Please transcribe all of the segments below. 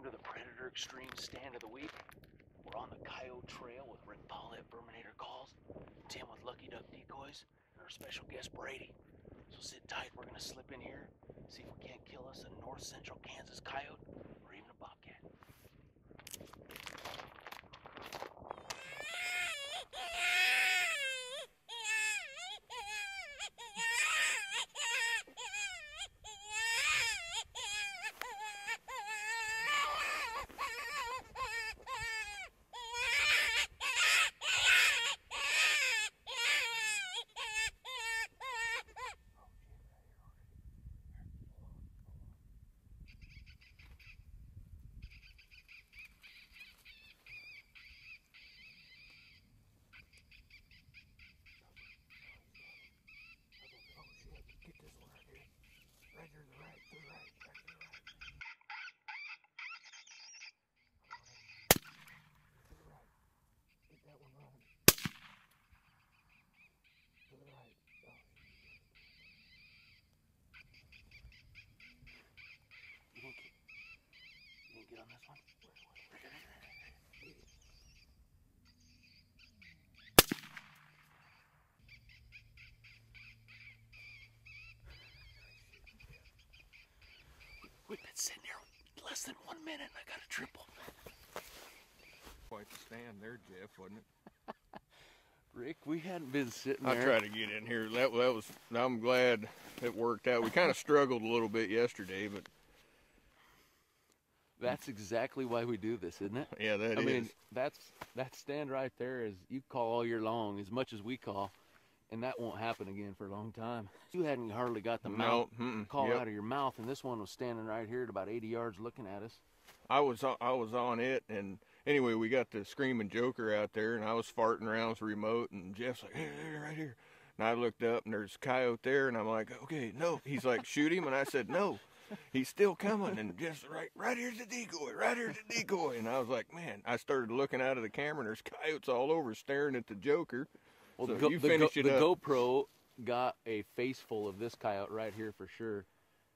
to the Predator Xtreme stand of the week. We're on the Coyote Trail with Rick Paulette Verminator Calls, Tim with Lucky Duck Decoys, and our special guest Brady. So sit tight, we're going to slip in here, see if we can't kill us a north central Kansas coyote or even a bobcat. Get on this one. We've been sitting here less than 1 minute and I got a triple. Quite the stand there, Jeff, wasn't it? Rick, we hadn't been sitting there. I tried to get in here. That was. I'm glad it worked out. We kind of struggled a little bit yesterday, but that's exactly why we do this, isn't it? Yeah, I mean, that stand right there is, you call all year long as much as we call, and that won't happen again for a long time. You hadn't hardly got the mouth call out of your mouth, and this one was standing right here at about 80 yards looking at us. I was on it, and anyway, we got the screaming joker out there, and I was farting around with the remote, and Jeff's like, hey, right here. And I looked up, and there's a coyote there, and I'm like, okay, no. He's like, shoot him, and I said, no. He's still coming, and just right here's the decoy, right here's the decoy. And I was like, man, I started looking out of the camera, and there's coyotes all over staring at the joker. Well, so you finish it up. The GoPro got a face full of this coyote right here for sure.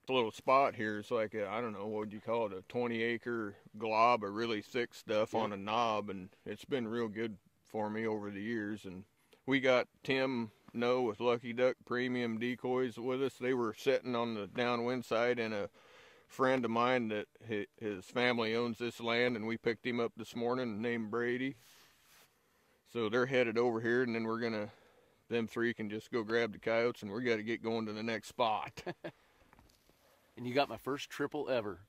The little spot here is like I don't know, what would you call it, a 20-acre glob of really thick stuff on a knob, and it's been real good for me over the years. And we got Tim with Lucky Duck Premium Decoys with us. They were sitting on the downwind side, and a friend of mine that his family owns this land, and we picked him up this morning, named Brady. So they're headed over here, and then them three can just go grab the coyotes, and we got to get going to the next spot. And you got my first triple ever,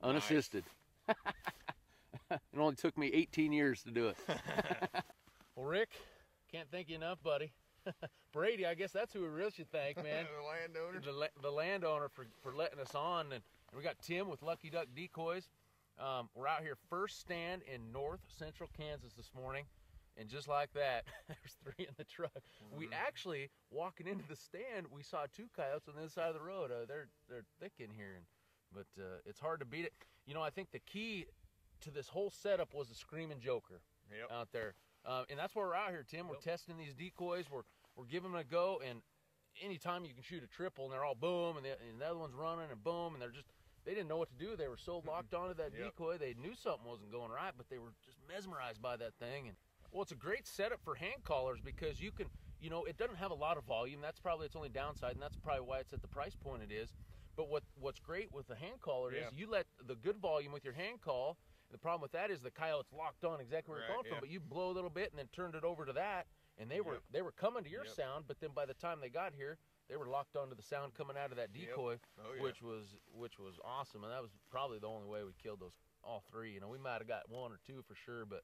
unassisted. Nice. It only took me 18 years to do it. Well, Rick, can't thank you enough, buddy. Brady, I guess that's who we really should thank, man. The landowner. The landowner for letting us on. And we got Tim with Lucky Duck Decoys. We're out here first stand in north central Kansas this morning. And just like that, there's 3 in the truck. We actually, walking into the stand, we saw 2 coyotes on the other side of the road. They're thick in here, but it's hard to beat it. You know, I think the key to this whole setup was the screaming joker out there. And that's why we're out here, Tim. We're testing these decoys. We're giving them a go, and anytime you can shoot a triple, and they're all boom, and the other one's running, and boom, and they didn't know what to do. They were so locked onto that decoy, they knew something wasn't going right, but they were just mesmerized by that thing. And well, it's a great setup for hand callers because you can, you know, it doesn't have a lot of volume. That's probably its only downside, and that's probably why it's at the price point it is. But what's great with the hand caller is you let the good volume with your hand call. The problem with that is the coyote's locked on exactly where you're going from, but you blow a little bit and then turned it over to that, and they were coming to your sound, but then by the time they got here, they were locked onto the sound coming out of that decoy, which was awesome. And that was probably the only way we killed all 3. You know, we might have got 1 or 2 for sure, but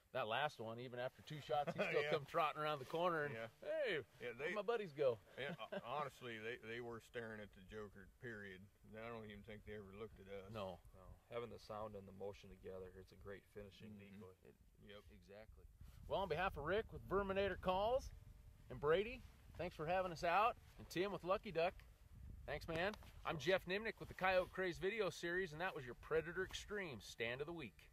that last one, even after 2 shots, he still come trotting around the corner and, hey, where'd my buddies go? And honestly, they were staring at the joker, period. I don't even think they ever looked at us. No. Having the sound and the motion together, it's a great finishing decoy. Exactly. Well, on behalf of Rick with Verminator Calls and Brady, thanks for having us out. And Tim with Lucky Duck, thanks, man. I'm Jeff Nimnick with the Coyote Craze video series, and that was your Predator Xtreme Stand of the Week.